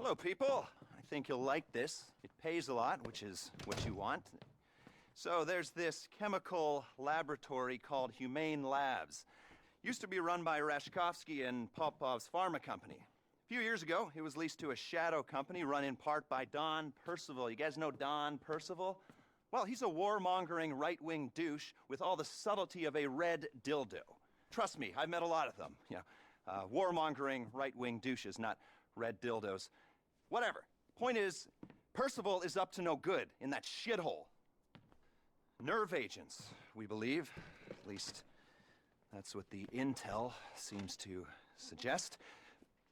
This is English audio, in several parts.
Hello, people. I think you'll like this. It pays a lot, which is what you want. So there's this chemical laboratory called Humane Labs. Used to be run by Rashkovsky and Popov's pharma company. A few years ago, it was leased to a shadow company run in part by Don Percival. You guys know Don Percival? Well, he's a warmongering right-wing douche with all the subtlety of a red dildo. Trust me, I've met a lot of them. Warmongering right-wing douches, not red dildos. Whatever. Point is, Percival is up to no good in that shithole. Nerve agents, we believe. At least, that's what the intel seems to suggest.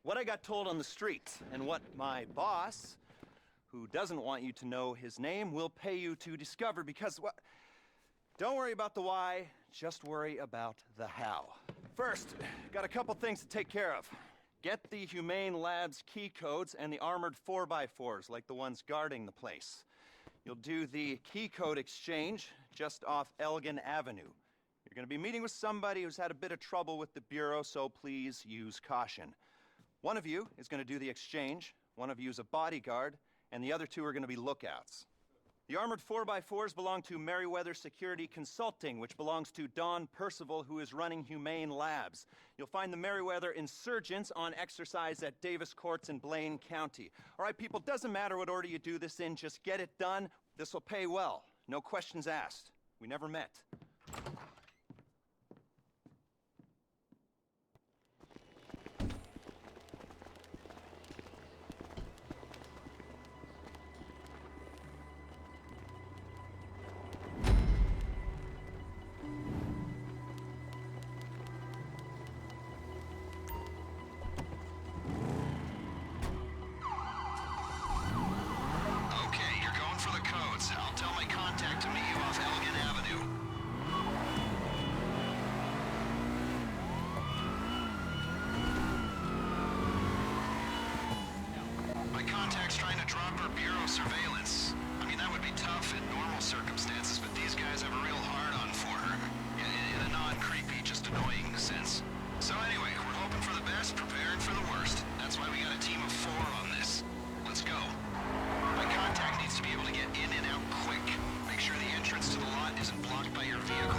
What I got told on the street, and what my boss, who doesn't want you to know his name, will pay you to discover, because, well, don't worry about the why, just worry about the how. First, got a couple things to take care of. Get the Humane Labs key codes and the armored 4x4s, like the ones guarding the place. You'll do the key code exchange just off Elgin Avenue. You're going to be meeting with somebody who's had a bit of trouble with the Bureau, so please use caution. One of you is going to do the exchange, one of you is a bodyguard, and the other two are going to be lookouts. The armored 4x4s belong to Merriweather Security Consulting, which belongs to Don Percival, who is running Humane Labs. You'll find the Merriweather insurgents on exercise at Davis Courts in Blaine County. All right, people, doesn't matter what order you do this in, just get it done. This will pay well. No questions asked. We never met. I'll tell my contact to meet you off Elgin Avenue. My contact's trying to drop our Bureau surveillance. I mean, that would be tough in normal circumstances, but these guys have a real hard-on for her. In a non-creepy, just annoying sense. So anyway, we're hoping for the best, preparing for the worst. That's why we got a team of 4 on this. Let's go. My contact needs to be able to get in and out quick. Make sure the entrance to the lot isn't blocked by your vehicle.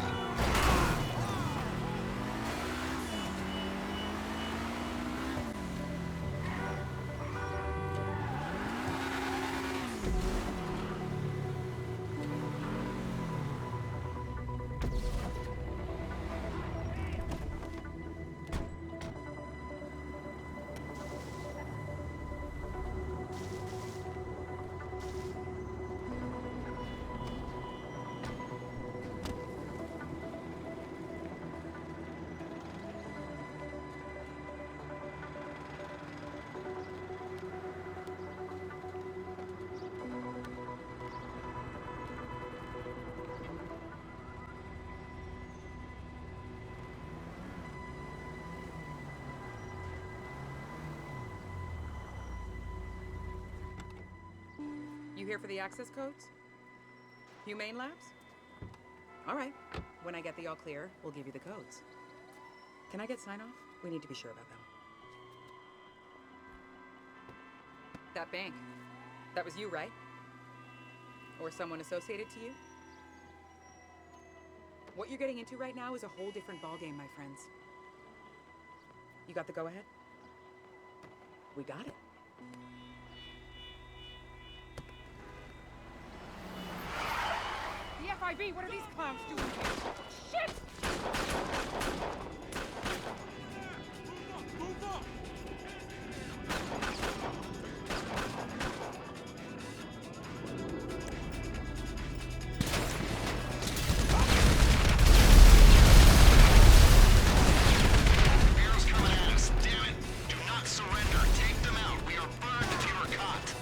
You here for the access codes? Humane Labs? All right. When I get the all clear, we'll give you the codes. Can I get sign-off? We need to be sure about them. That bank. That was you, right? Or someone associated to you? What you're getting into right now is a whole different ballgame, my friends. You got the go-ahead? We got it. The FIB, what are these clowns doing here? Shit! Move up! Bureau's coming at us. Damn it! Do not surrender. Take them out. We are burned if you are caught.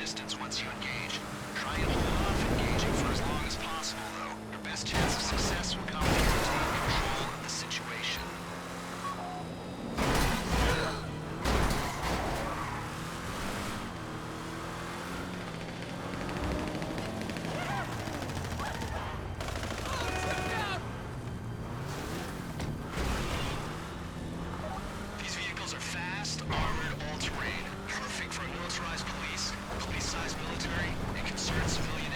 resistance once you engage. Try and hold off engaging for as long as possible, though. Your best chance of success will come when you retain control of the situation. These vehicles are fast, armored, all-terrain, perfect for a militarized police, police-sized military, and concerned civilian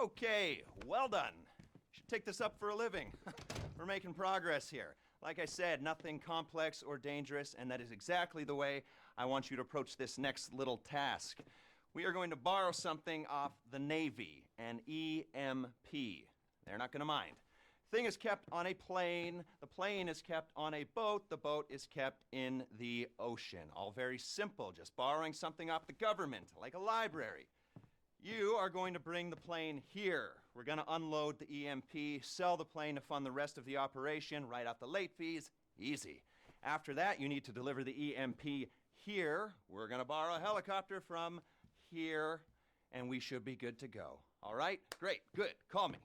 Okay, well done. Should take this up for a living. We're making progress here. Like I said, nothing complex or dangerous, and that is exactly the way I want you to approach this next little task. We are going to borrow something off the Navy, an EMP. They're not going to mind. Thing is kept on a plane. The plane is kept on a boat. The boat is kept in the ocean. All very simple, just borrowing something off the government, like a library. You are going to bring the plane here. We're going to unload the EMP, sell the plane to fund the rest of the operation, write out the late fees. Easy. After that, you need to deliver the EMP here. We're going to borrow a helicopter from here, and we should be good to go. All right? Great. Good. Call me.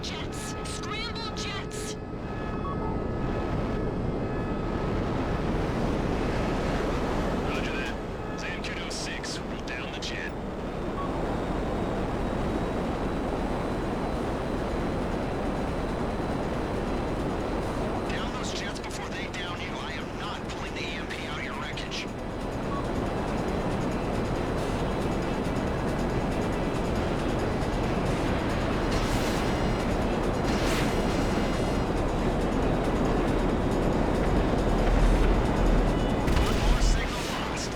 jets! Scramble jets! Roger that. Zan Kudo 6, roll down the jet. Down those jets before they down you. I am not pulling the EMP out of your wreckage. One more signal lost.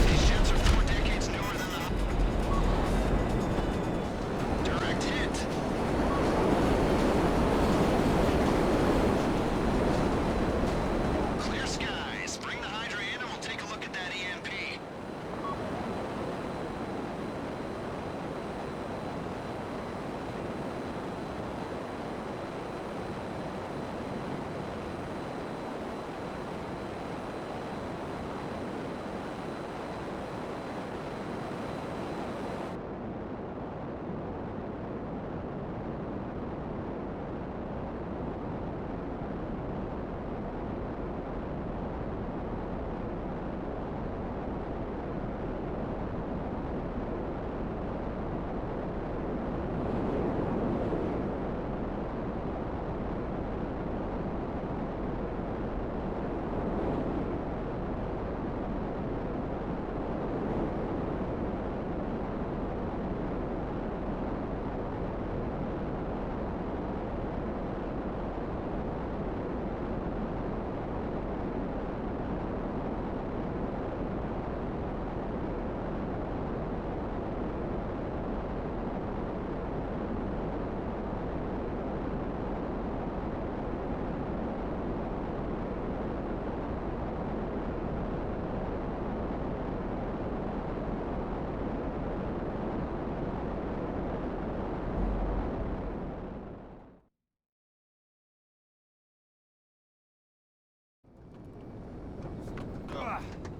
These jets are 4 decades newer than the direct hit. Clear skies. Bring the Hydra in and we'll take a look at that EMP.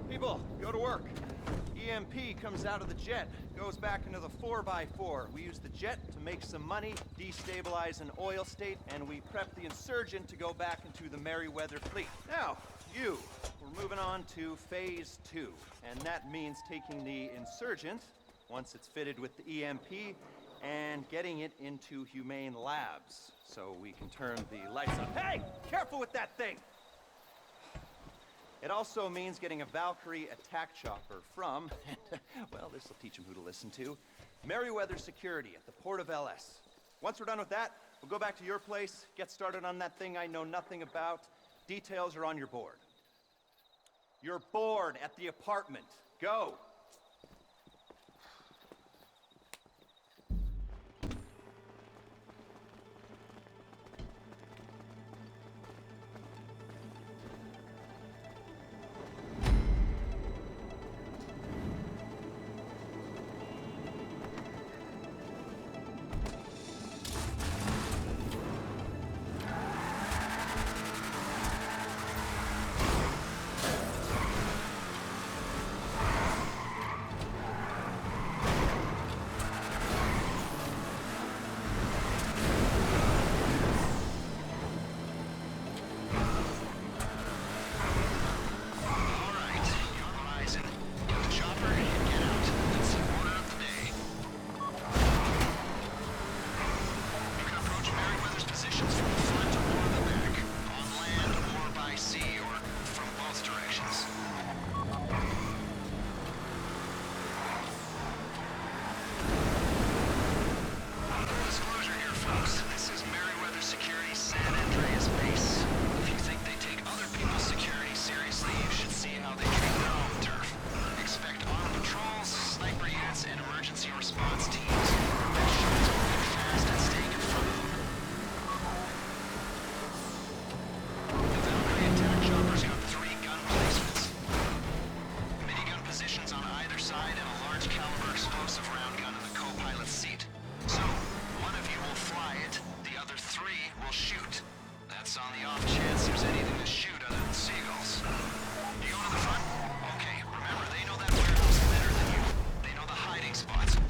People, go to work. EMP comes out of the jet, goes back into the 4x4. We use the jet to make some money, destabilize an oil state, and we prep the insurgent to go back into the Merryweather fleet. Now, we're moving on to phase 2, and that means taking the insurgent, once it's fitted with the EMP, and getting it into humane labs, so we can turn the lights on. Hey! Careful with that thing! It also means getting a Valkyrie attack chopper from, well, this will teach them who to listen to, Merryweather Security at the port of LS. Once we're done with that, we'll go back to your place, get started on that thing I know nothing about. Details are on your board. Your board at the apartment. Go! Spots.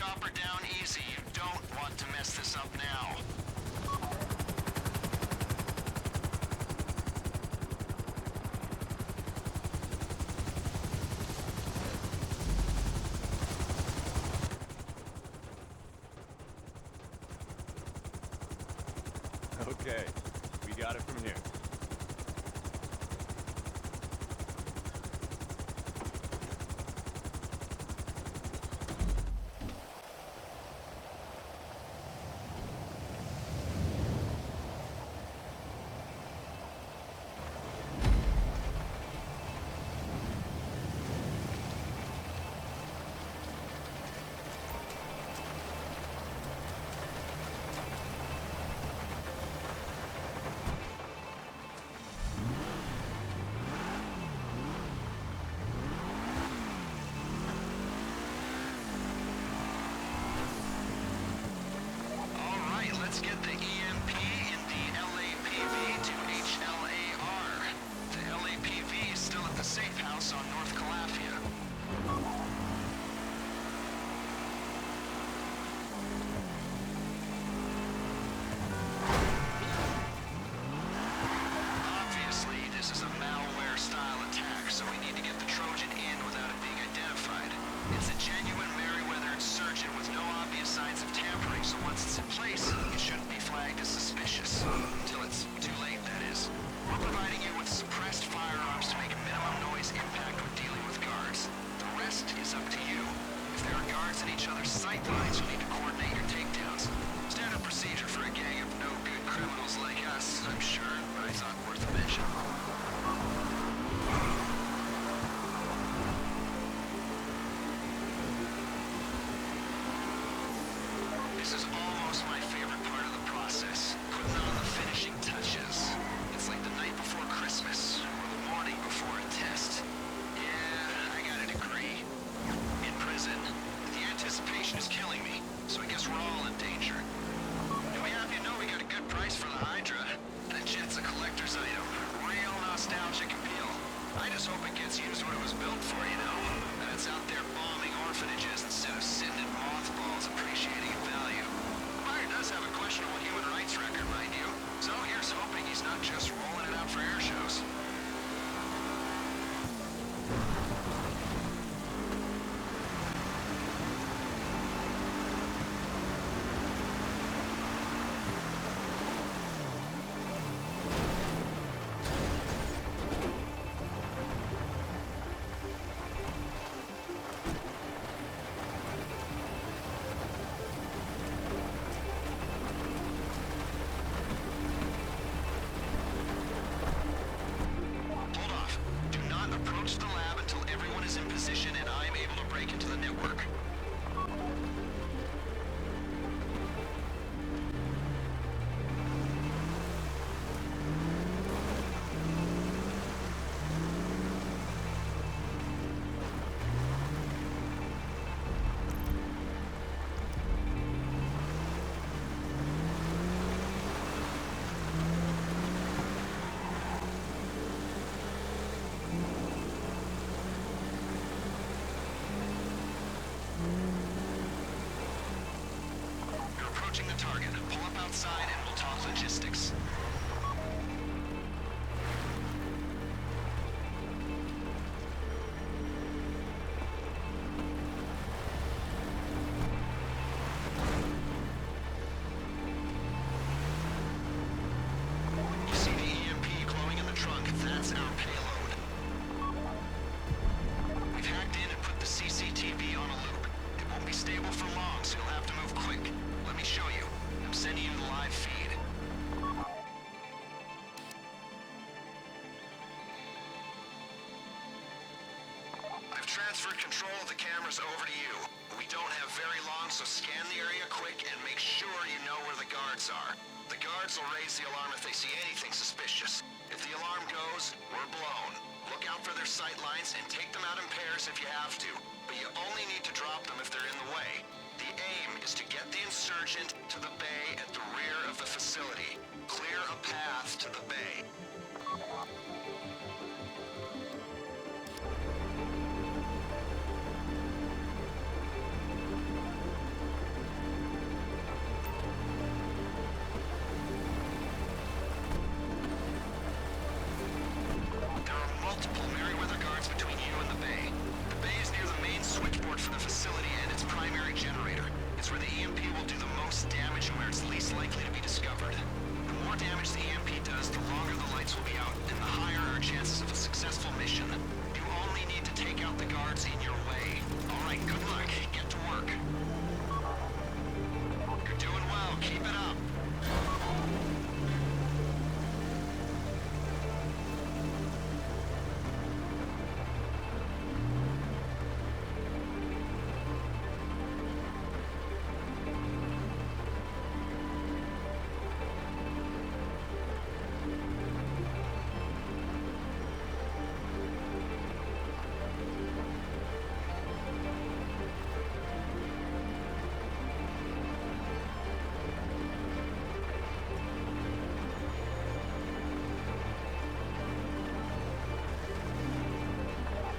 chopper down easy. You don't want to mess this up now. Okay, we got it from here. Let's get the EMP in the LAPV to HLAR. The LAPV is still at the safe house on North Calafia. Obviously, this is a malware-style attack, so we need to get the Trojan in without it being identified. It's a genuine Merryweather insurgent with no obvious signs of tampering, so once it's in place, it shouldn't be flagged as suspicious. Until it's too late, that is. We're providing you with suppressed firearms to make a minimum noise impact when dealing with guards. The rest is up to you. If there are guards in each other's sight lines, you need to coordinate your takedowns. Standard procedure for a gang of no-good criminals like us, I'm sure, but I thought worth a mention. This is almost my favorite part of the process, putting on the finishing touches. It's like the night before Christmas, or the morning before a test. Yeah, I gotta agree. In prison, the anticipation is killing me, so I guess we're all in danger. And we have you know we got a good price for the Hydra. That jet's a collector's item, real nostalgic appeal. I just hope it gets used what it was built for, you know? That it's out there bombing orphanages instead of sitting in mothballs appreciating value. The buyer does have a questionable human rights record, mind you. So here's hoping he's not just rolling it out for air shows. Approach the lab until everyone is in position and I'm able to break into the network. Approaching the target. Pull up outside and we'll talk logistics. You see the EMP glowing in the trunk? That's our payload. We've hacked in and put the CCTV on a loop. It won't be stable for long, so you'll have to move quick. Let me show you. I'm sending you the live feed. I've transferred control of the cameras over to you. We don't have very long, so scan the area quick and make sure you know where the guards are. The guards will raise the alarm if they see anything suspicious. If the alarm goes, we're blown. Look out for their sight lines and take them out in pairs if you have to, but you only need to drop them if they're in the way. The aim is to get the insurgent to the bay at the rear of the facility. Clear a path to the bay. guards will be out, and the higher our chances of a successful mission. You only need to take out the guards in your way. All right, good luck. Get to work. You're doing well. Keep it up.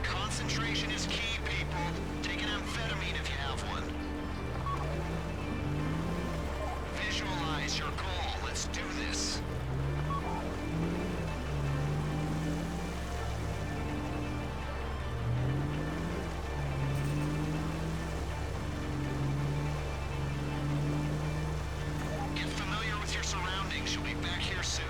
Concentration is key, people. Take an amphetamine if you have one. Visualize your goal. Let's do this. Get familiar with your surroundings. You'll be back here soon.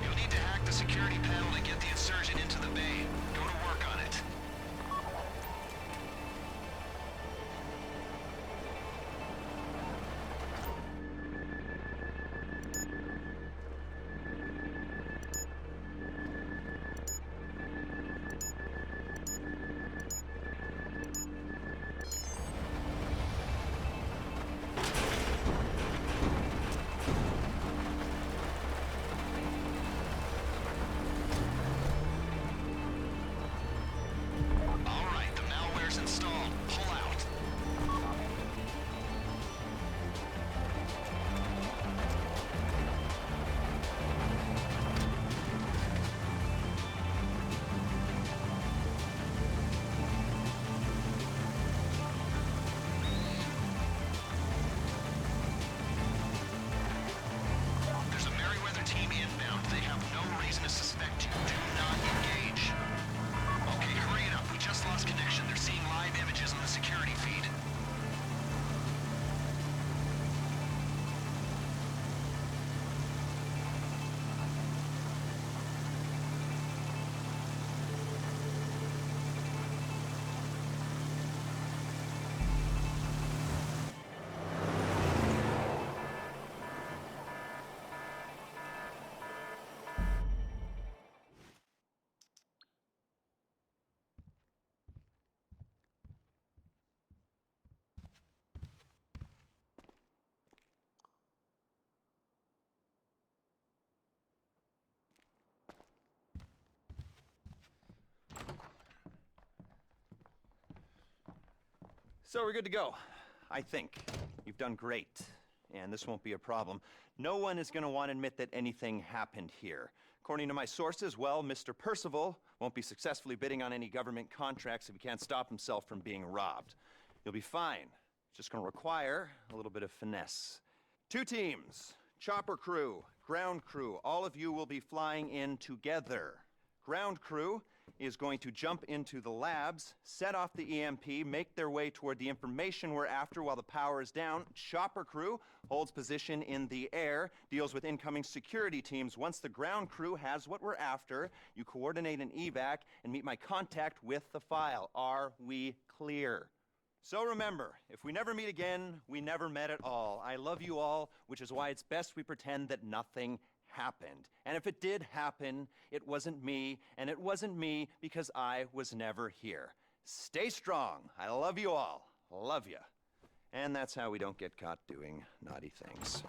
You'll need to hack the security panel to get the insurgent into the bay. Go to work on it. All right, the malware's installed. Pull out. There's a Merryweather team inbound. They have no reason to suspect you. Do not engage. Okay, hurry it up. We just lost connection. They're seeing live images on the security feed. So we're good to go, I think. You've done great, and this won't be a problem. No one is going to want to admit that anything happened here. According to my sources, well, Mr. Percival won't be successfully bidding on any government contracts if he can't stop himself from being robbed. You'll be fine. It's just going to require a little bit of finesse. 2 teams, chopper crew, ground crew. All of you will be flying in together. Ground crew is going to jump into the labs, set off the EMP, make their way toward the information we're after while the power is down. Chopper crew holds position in the air, deals with incoming security teams. Once the ground crew has what we're after, you coordinate an evac and meet my contact with the file. Are we clear? So remember, if we never meet again, we never met at all. I love you all, which is why it's best we pretend that nothing happened. And if it did happen, it wasn't me, and it wasn't me because I was never here. Stay strong. I love you all. Love ya. And that's how we don't get caught doing naughty things.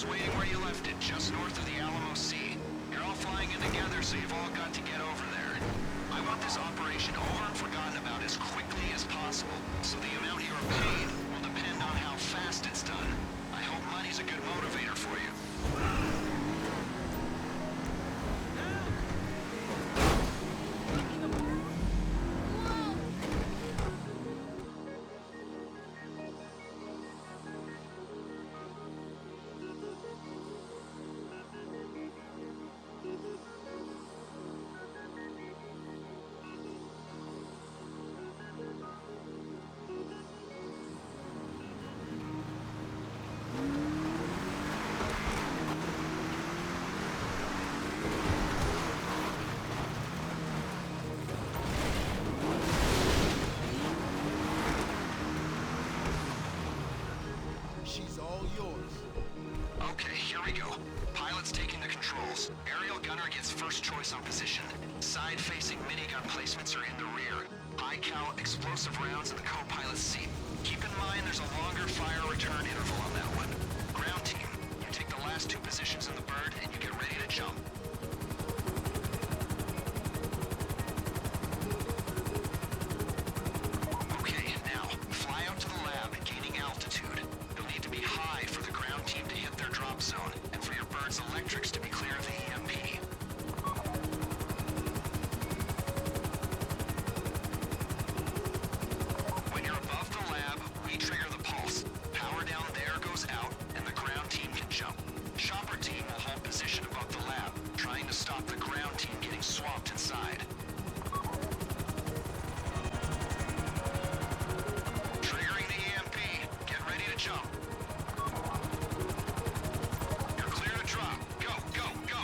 is waiting where you left it, just north of the Alamo Sea. You're all flying in together, so you've all got to get over there. I want this operation over and forgotten about as quickly as possible, so the amount you are paid will depend on how fast it's done. I hope money's a good motivator for you. She's all yours. Okay, here we go. Pilot's taking the controls. Aerial gunner gets first choice on position. Side-facing minigun placements are in the rear. High-cal explosive rounds in the co-pilot's seat. Keep in mind there's a longer fire return interval on that one. Ground team, you take the last two positions in the bird and you get ready to jump. Okay, now, fly out to the lab, gaining altitude. You'll need to be high for the ground team to hit their drop zone, and for your bird's electrics to be clear of the EMP. When you're above the lab, we trigger the pulse. Power down there goes out, and the ground team can jump. Chopper team will hold position above the lab, trying to stop the ground team getting swamped inside. Triggering the EMP. Get ready to jump. You're clear to drop. Go, go, go!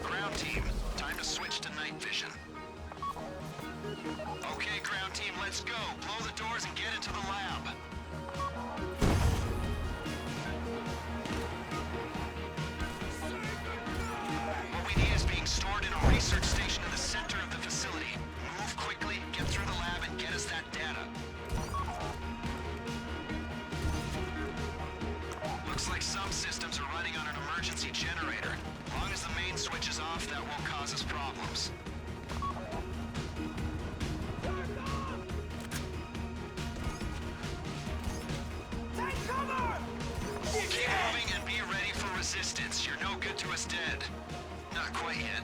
Ground team, time to switch to night vision. Okay, ground team, let's go. Blow the doors and get into the lab. What we need is being stored in a research station in the center of the facility. Move quickly, get through the lab, and get us that data. Looks like some systems are running on an emergency generator. As long as the main switch is off, that won't cause us problems. Keep moving and be ready for resistance. You're no good to us dead. Not quite yet.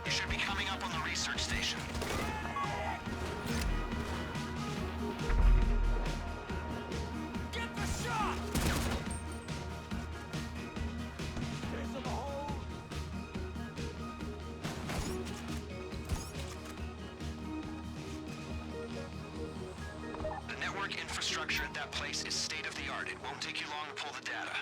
You should be coming up on the research station. Get the shot! The network infrastructure at that place is state-of-the-art. It won't take you long to pull the data.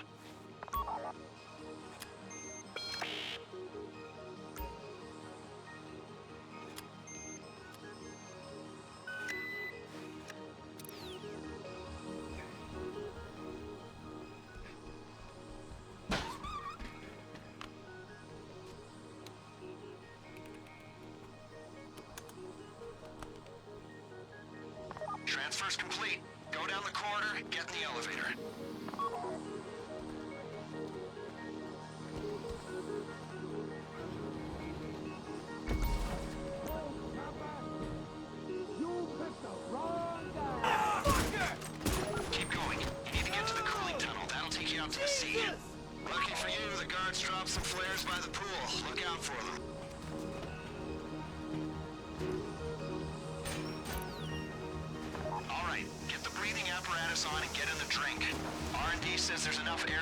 Transfer's complete. Go down the corridor, get in the elevator. Keep going. You need to get to the cooling tunnel. That'll take you out to the sea. Lucky for you, the guards dropped some flares by the pool. Look out for them. All right, get the breathing apparatus on and get in the drink. R&D says there's enough air.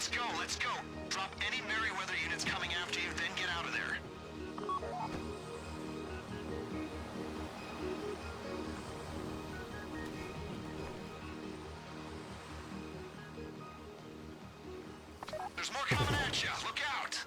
let's go, let's go. Drop any Merryweather units coming after you, then get out of there. There's more coming at you. Look out!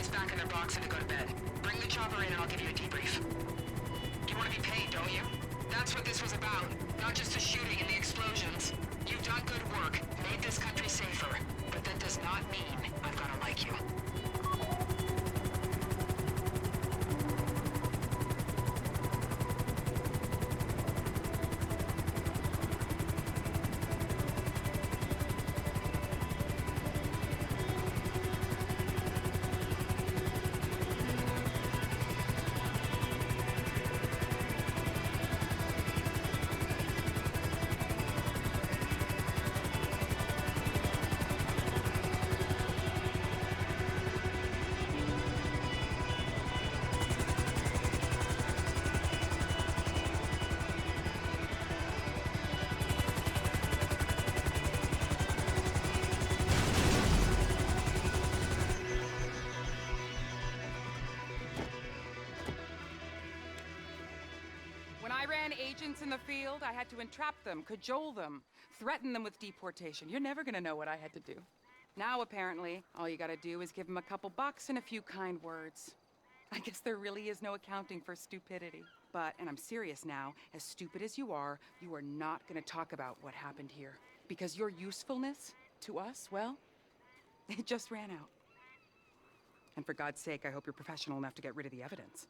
guys back in their box and to go to bed. Bring the chopper in and I'll give you a debrief. You want to be paid, don't you? That's what this was about. Not just the shooting and the explosions. You've done good work, made this country safer. But that does not mean I've gotta like you. When I ran agents in the field, I had to entrap them, cajole them, threaten them with deportation. You're never gonna know what I had to do. Now, apparently, all you gotta do is give them a couple bucks and a few kind words. I guess there really is no accounting for stupidity. But, and I'm serious now, as stupid as you are not gonna talk about what happened here. Because your usefulness to us, well, it just ran out. And for God's sake, I hope you're professional enough to get rid of the evidence.